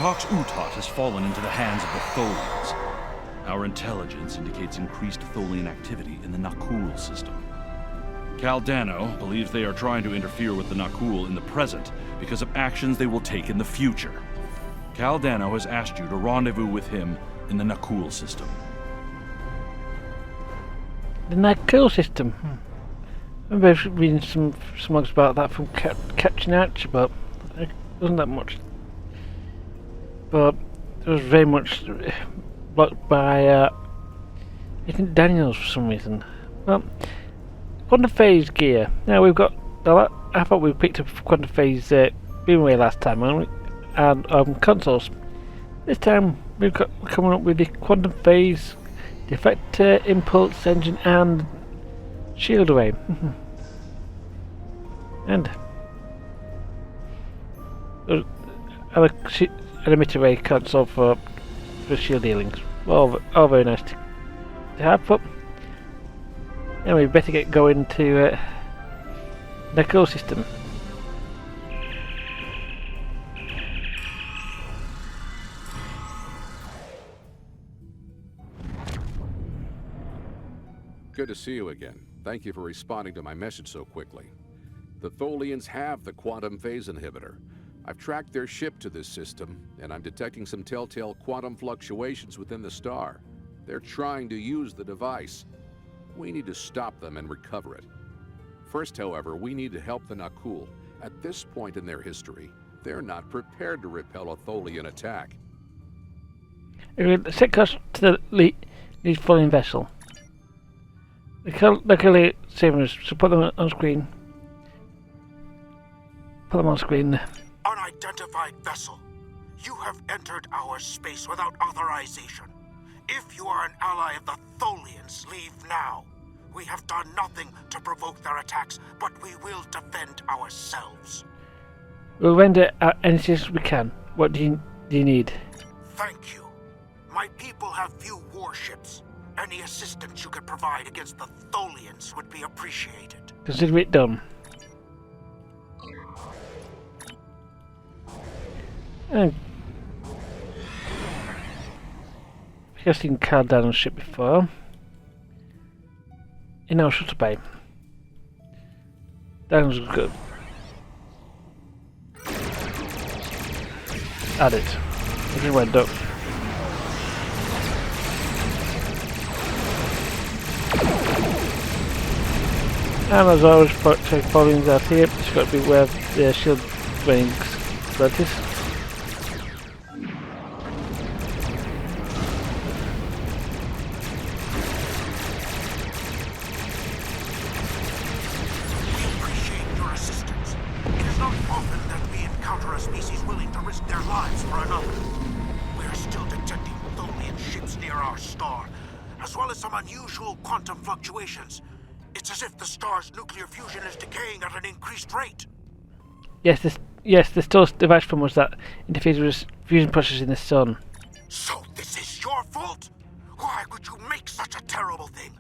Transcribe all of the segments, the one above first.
Tox Uthat has fallen into the hands of the Tholians. Our intelligence indicates increased Tholian activity in the Nakul system. Kal Dano believes they are trying to interfere with the Nakul in the present because of actions they will take in the future. Kal Dano has asked you to rendezvous with him in the Nakul system. The Nakul system? I remember reading some smugs about that from Captain Archer, but it wasn't that much. But it was very much blocked by, I think, Daniels for some reason. Well, quantum phase gear. Now we've got. I thought we picked up quantum phase Beamway last time, and consoles. This time we're coming up with the quantum phase deflector, impulse engine, and shield array. And an emitter array console for shield dealings. All very nice to have, but anyway, we better get going to the Nakul system. Good to see you again. Thank you for responding to my message so quickly. The Tholians have the quantum phase inhibitor. I've tracked their ship to this system, and I'm detecting some telltale quantum fluctuations within the star. They're trying to use the device. We need to stop them and recover it. First, however, we need to help the Nakul. At this point in their history, they're not prepared to repel a Tholian attack. Set course to the lead Tholian vessel. They're clearly saving us, so put them on screen. Put them on screen. Unidentified vessel. You have entered our space without authorization. If you are an ally of the Tholians, leave now. We have done nothing to provoke their attacks, but we will defend ourselves. We'll render any assistance we can. What do you need? Thank you. My people have few warships. Any assistance you could provide against the Tholians would be appreciated. Consider it done. I've seen Kal Dano's ship before. In our shuttle bay. Dano's good. Add it. It just went up. And as always, Tholians out here. It's got to be where the shield rings. That is. It's as if the star's nuclear fusion is decaying at an increased rate. Yes, the store's device from was that interferes with fusion processes in the sun. So this is your fault? Why would you make such a terrible thing?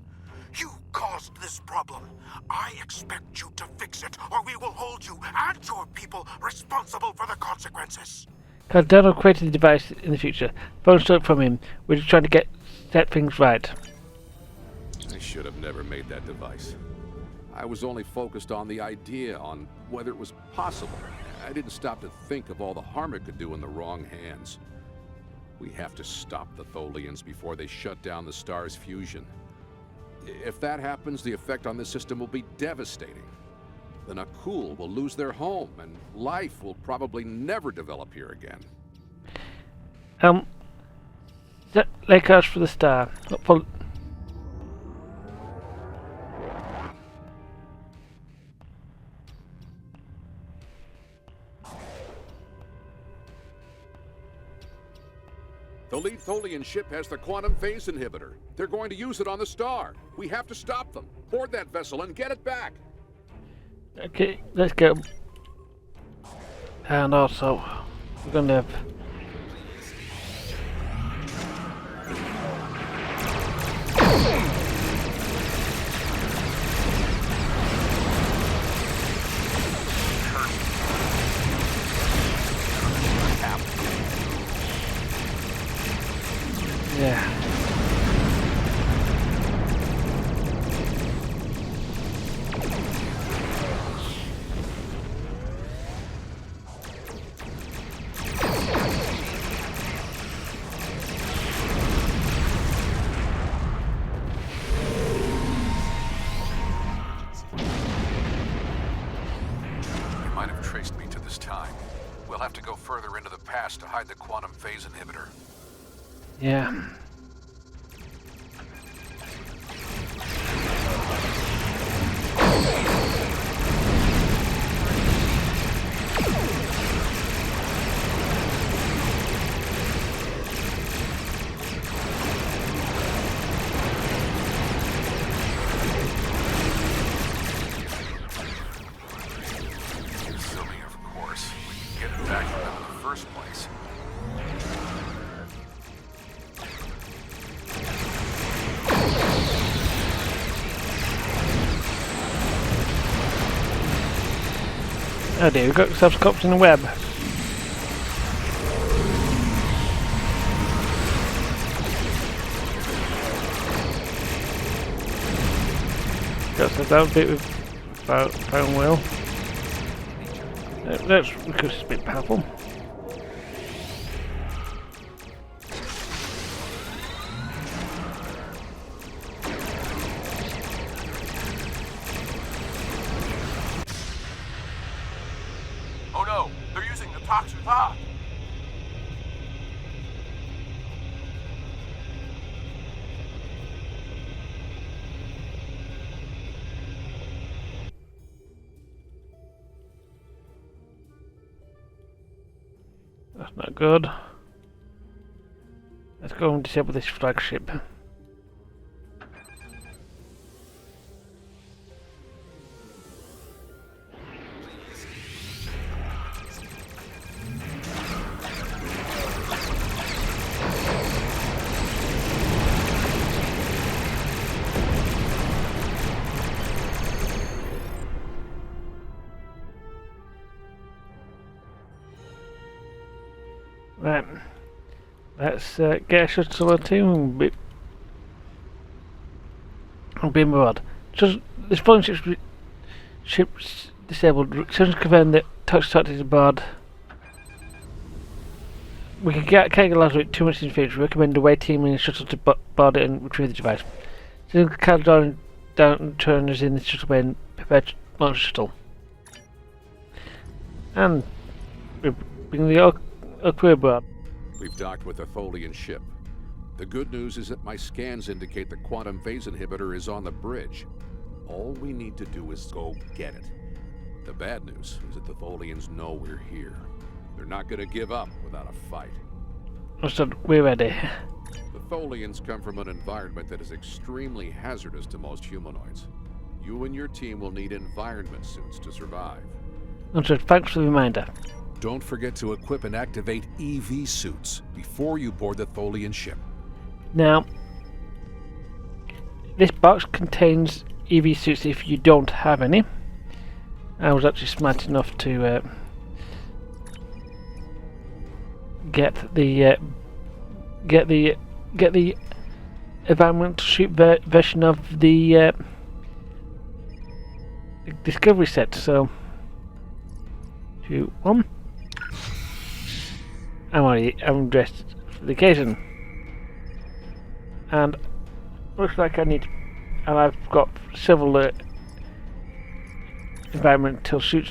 You caused this problem. I expect you to fix it, or we will hold you and your people responsible for the consequences. Kal Dano created the device in the future. Phone stole it from him. We're just trying to set things right. I should have never made that device. I was only focused on the idea, on whether it was possible. I didn't stop to think of all the harm it could do in the wrong hands. We have to stop the Tholians before they shut down the star's fusion. If that happens, the effect on this system will be devastating. The Nakul will lose their home, and life will probably never develop here again. Lake Arch for the star. The lead Tholian ship has the quantum phase inhibitor. They're going to use it on the star. We have to stop them. Board that vessel and get it back. Okay, let's go. And also, we're going to have... traced me to this time. We'll have to go further into the past to hide the quantum phase inhibitor. Yeah. Assuming, of course, we can get it back from them in the first place. Oh dear, we've got ourselves caught in a web. Got ourselves out a bit with found wheel. That's because it's a bit powerful. Oh no, they're using the Tox Uthat. That's not good. Let's go and disable this flagship. Right, let's get a shuttle or two and be aboard. Just this foreign ship's disabled. Just confirm that Tox Uthat is aboard. We can can't get allowed with too much in the future. Recommend away team in the shuttle to board it and retrieve the device. Since Kal Dano down turners in the shuttle bay and prepare to launch the shuttle. And we bring the crew aboard. We've docked with a Tholian ship. The good news is that my scans indicate the quantum phase inhibitor is on the bridge. All we need to do is go get it. The bad news is that the Tholians know we're here. They're not going to give up without a fight. Understood. We're ready. The Tholians come from an environment that is extremely hazardous to most humanoids. You and your team will need environment suits to survive. Understood. Thanks for the reminder. Don't forget to equip and activate EV suits before you board the Tholian ship. Now, this box contains EV suits if you don't have any. I was actually smart enough to get the environmental suit version of the Discovery set. So, 2, 1. I'm dressed for the occasion, and looks like I need, and I've got several environmental suits.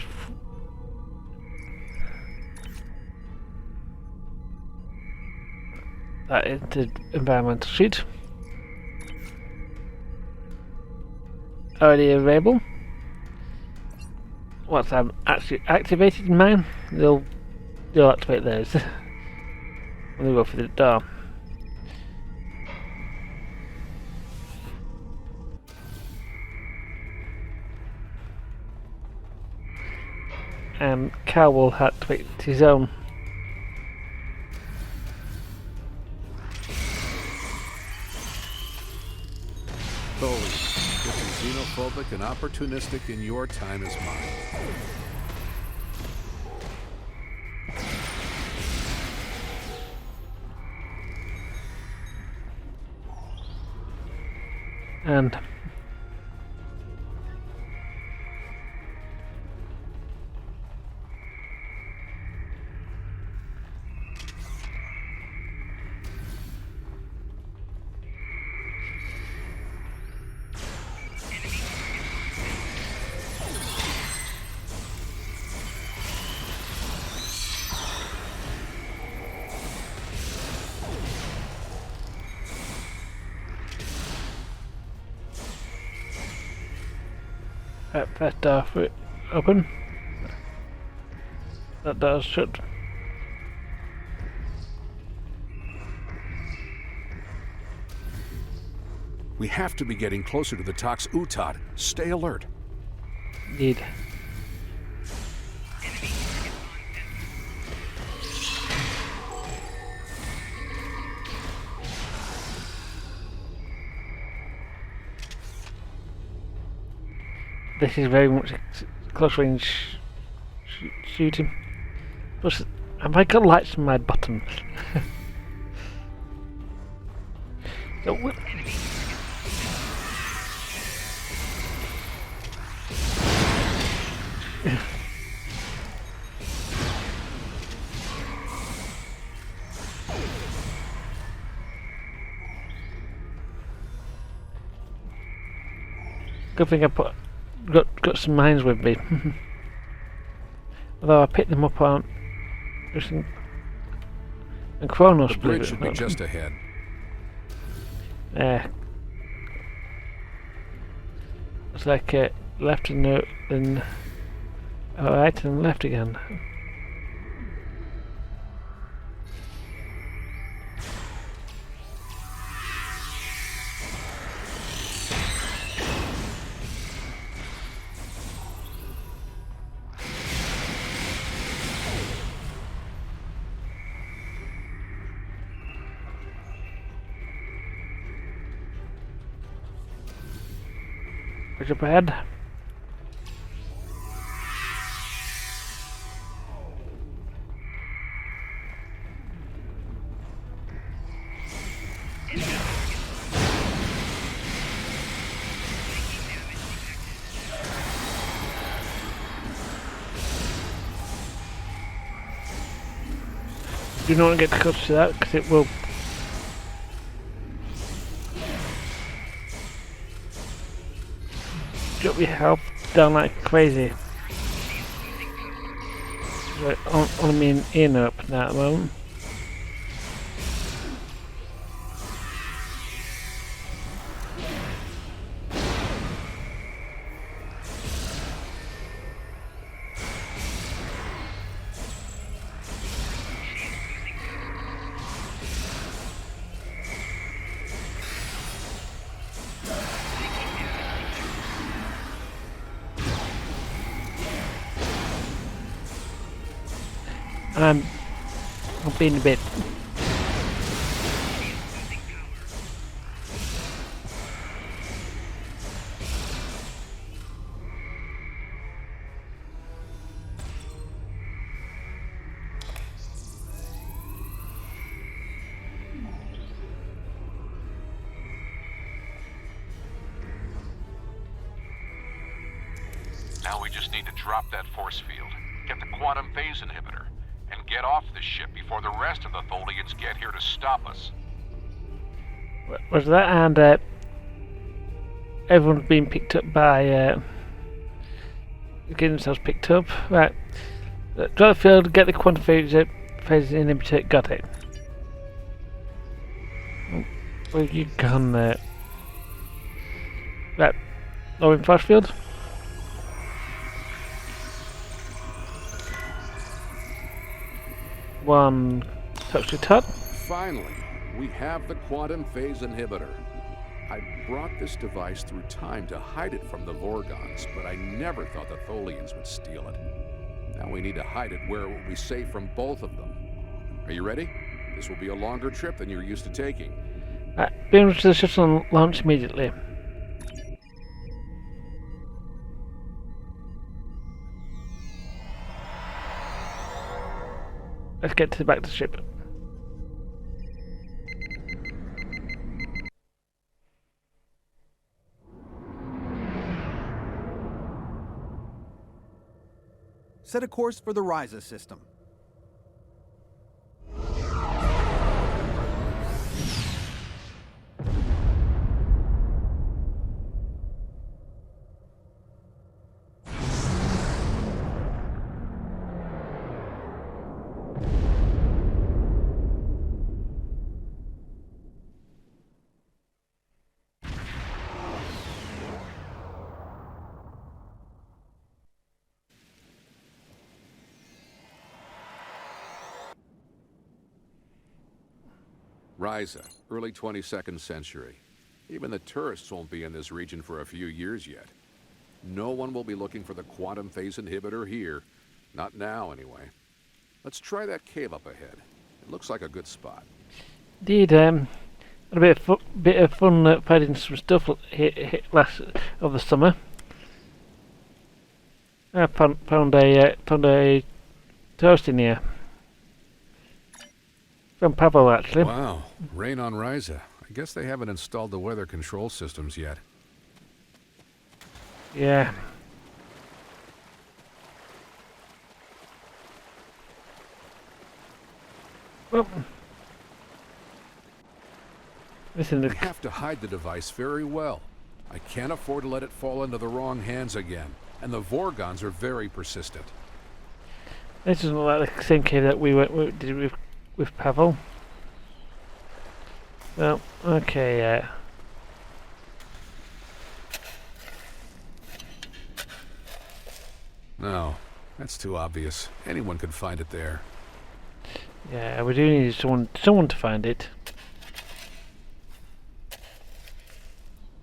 That is the environmental suit. Already available. Once I'm actually activated mine, they'll activate theirs. When they go through the door. And Kal will activate his own. Tholians, just as xenophobic and opportunistic in your time as mine. And That door open. That door's shut. We have to be getting closer to the Tox Uthat. Stay alert. Indeed. This is very much close range shooting. Plus, have I got lights on my bottom? So, good thing I got some mines with me. Although I picked them up on and Kronos. The bridge should be just ahead. It's like left and then right and left again. Bridge up ahead. Do not get close to that because it will drop your health down like crazy. Right, on me in up now at the moment. I'm being a bit. Now we just need to drop that force field, get the quantum phase inhibitor, and get off the ship before the rest of the Tholians get here to stop us. Was that and everyone's being picked up by getting themselves picked up. Right. Drop the field, get the quantum phase inhibitor, got it. Where have you gone there? Right. Lowering flash field. One Tox Uthat. Finally, we have the quantum phase inhibitor. I brought this device through time to hide it from the Vorgons, but I never thought the Tholians would steal it. Now we need to hide it where it will be safe from both of them. Are you ready? This will be a longer trip than you're used to taking. Beam to the shuttle and launch immediately. Let's get to the back of the ship. Set a course for the Ryza system. Ryza, early 22nd century. Even the tourists won't be in this region for a few years yet. No one will be looking for the quantum phase inhibitor here. Not now, anyway. Let's try that cave up ahead. It looks like a good spot. Indeed, had a bit of fun finding some stuff last of the summer. I found a toast in here. From Pavel, actually. Wow, rain on Ryza. I guess they haven't installed the weather control systems yet. Yeah. Well, listen, We have to hide the device very well. I can't afford to let it fall into the wrong hands again. And the Vorgons are very persistent. this isn't like the same cave that we did with Pavel. Well, okay, yeah. No, that's too obvious. Anyone could find it there. Yeah, we do need someone to find it.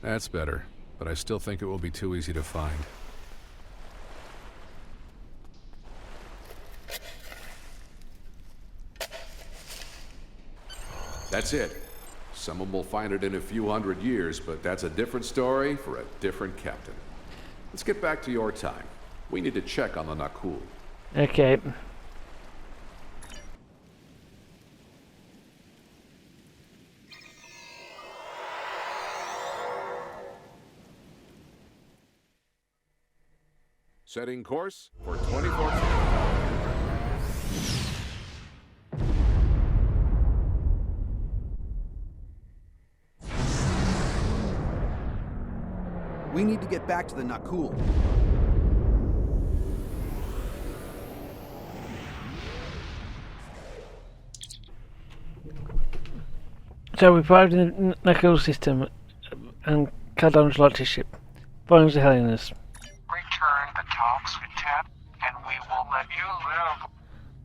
That's better, but I still think it will be too easy to find. That's it. Someone will find it in a few hundred years, but that's a different story for a different captain. Let's get back to your time. We need to check on the Nakul. Okay. Setting course for 2014. We need to get back to the Nakul. So we arrived in the Knuckle system and Kal Dano's launcher ship. Following the Tholians. Return the Tox Uthat, and we will let you live.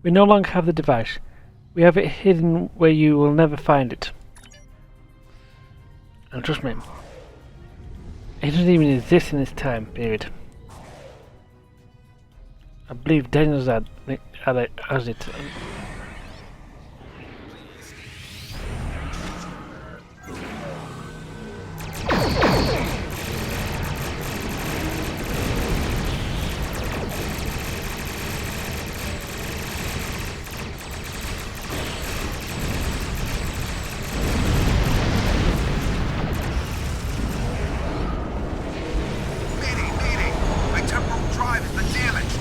We no longer have the device. We have it hidden where you will never find it. And trust me, it doesn't even exist in this time period. I believe Daniel's has it. Mayday! My temporal drive has been damaged!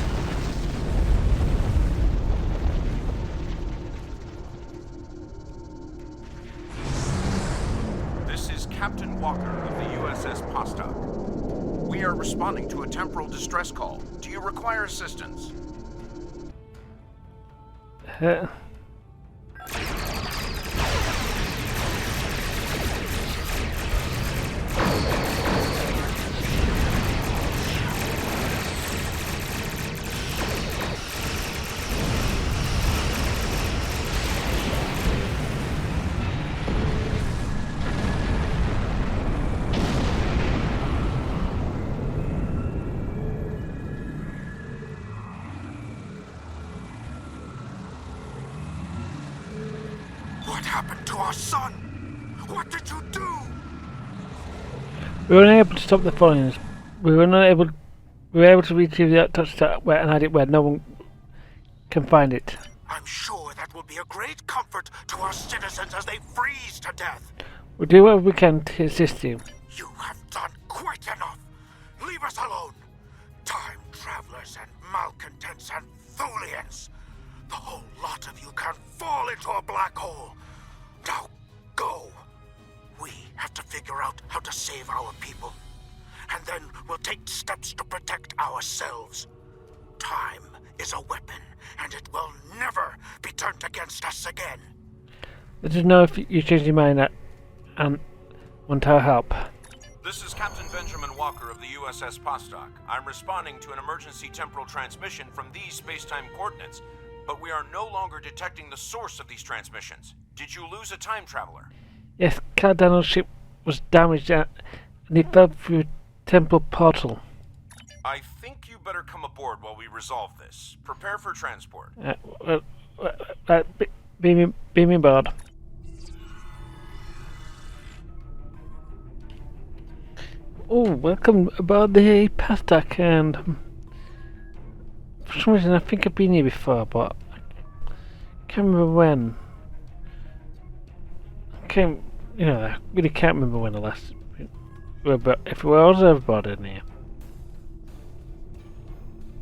This is Captain Walker of the USS Postok. We are responding to a temporal distress call. Do you require assistance? What happened to our son? What did you do? We were unable to stop the Tholians. We were able to retrieve the Tox Uthat and hide it where no one can find it. I'm sure that will be a great comfort to our citizens as they freeze to death. We'll do whatever we can to assist you. You have done quite enough. Leave us alone. Time travelers and malcontents and Tholians. The whole lot of you can fall into a black hole. Now go. We have to figure out how to save our people. And then we'll take steps to protect ourselves. Time is a weapon, and it will never be turned against us again. Let us know if you change your mind and want our help. This is Captain Benjamin Walker of the USS Postok. I'm responding to an emergency temporal transmission from these space-time coordinates, but we are no longer detecting the source of these transmissions. Did you lose a time traveler? Yes, Kal Dano's ship was damaged and it fell through a temple portal. I think you better come aboard while we resolve this. Prepare for transport. Beam me aboard. Oh, welcome aboard the Pastak, and for some reason I think I've been here before, but I can't remember when. I really can't remember when the last. If it was aboard in here.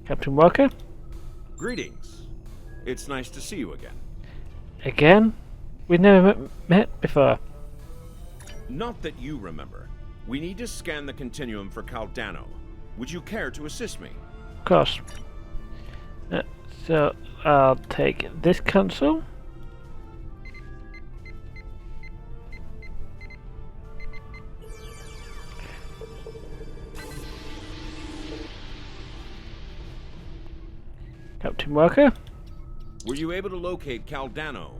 Captain Walker? Greetings. It's nice to see you again. Again? We've never met before. Not that you remember. We need to scan the continuum for Kal Dano. Would you care to assist me? Of course. So I'll take this console. Captain Walker? Were you able to locate Kal Dano?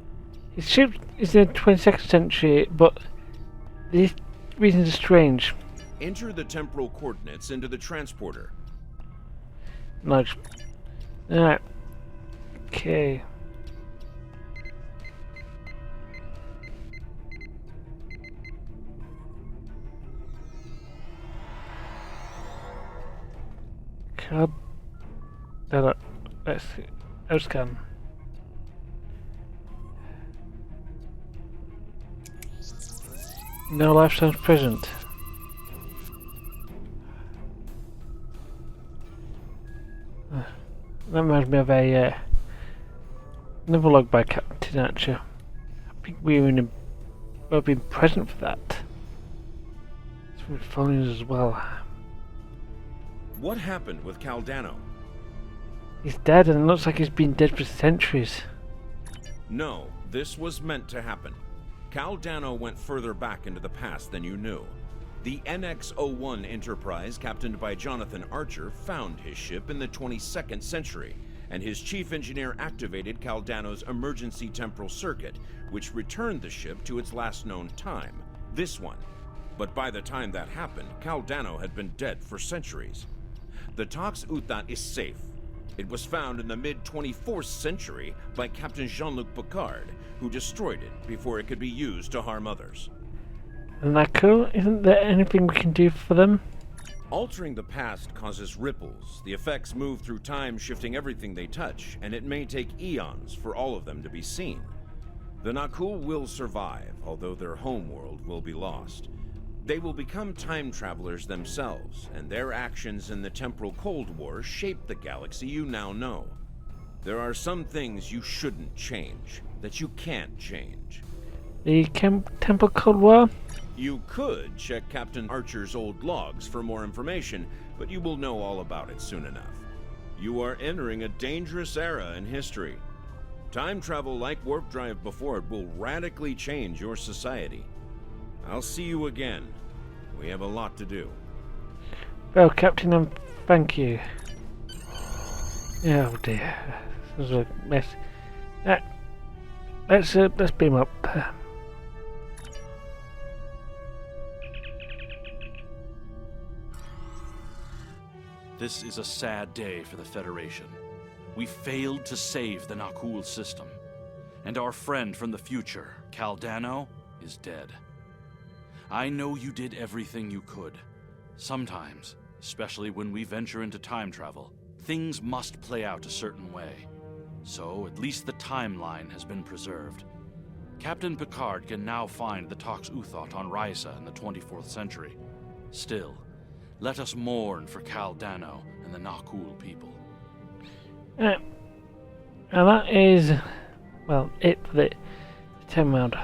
His ship is in the 22nd century, but these reasons are strange. Enter the temporal coordinates into the transporter. Nice. Alright. Okay. God. Let's see. Outscan. No lifetimes present. That reminds me of a another log by Captain Archer. I think we were we've been present for that. It's with Tholians as well. What happened with Kal Dano? He's dead, and it looks like he's been dead for centuries. No, this was meant to happen. Kal Dano went further back into the past than you knew. The NX-01 Enterprise, captained by Jonathan Archer, found his ship in the 22nd century, and his chief engineer activated Kal Dano's emergency temporal circuit, which returned the ship to its last known time, this one. But by the time that happened, Kal Dano had been dead for centuries. The Tox Uthat is safe. It was found in the mid-24th century by Captain Jean-Luc Picard, who destroyed it before it could be used to harm others. Isn't that cool? Isn't there anything we can do for them? Altering the past causes ripples. The effects move through time, shifting everything they touch, and it may take eons for all of them to be seen. The Nakul will survive, although their homeworld will be lost. They will become time travelers themselves, and their actions in the temporal Cold War shape the galaxy you now know. There are some things you shouldn't change, that you can't change. The Temple Cold War? You could check Captain Archer's old logs for more information, but you will know all about it soon enough. You are entering a dangerous era in history. Time travel, like warp drive before it, will radically change your society. I'll see you again. We have a lot to do. Well, Captain, thank you. Oh dear, this was a mess. Let's beam up. This is a sad day for the Federation. We failed to save the Nakul system, and our friend from the future, Kal Dano, is dead. I know you did everything you could. Sometimes, especially when we venture into time travel, things must play out a certain way. So, at least the timeline has been preserved. Captain Picard can now find the Tox Uthat on Risa in the 24th century. Still, let us mourn for Kal Dano and the Nakul people. And that is, well, it for the 10 round.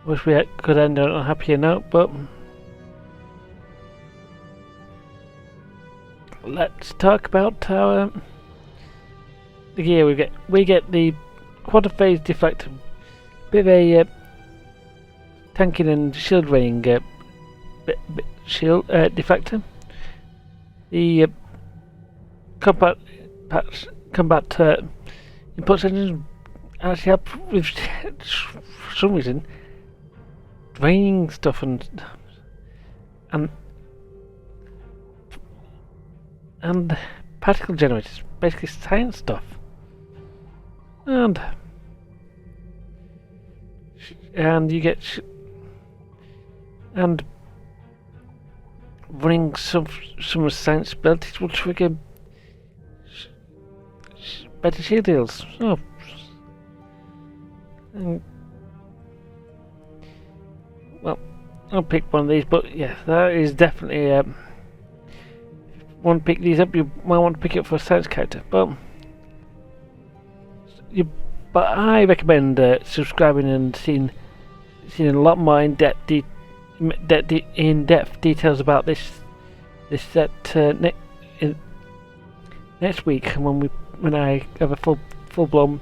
Wish we could end on a happier note, but let's talk about our the gear we get. We get the quarter phase deflector, bit of a tanking and shield draining shield deflector. The combat input engines actually have with for some reason draining stuff and particle generators, basically science stuff, and you get and running some science abilities will trigger better shield deals. So, well, I'll pick one of these, but yeah, that is definitely want to pick these up, you might want to pick it up for a science character, but I recommend subscribing and seeing a lot more in-depth details about this set next week when I have a full-blown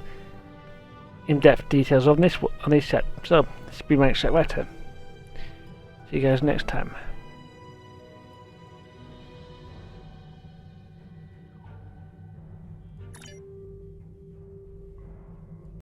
in-depth details on this set. So this has been my next set writer. See you guys next time.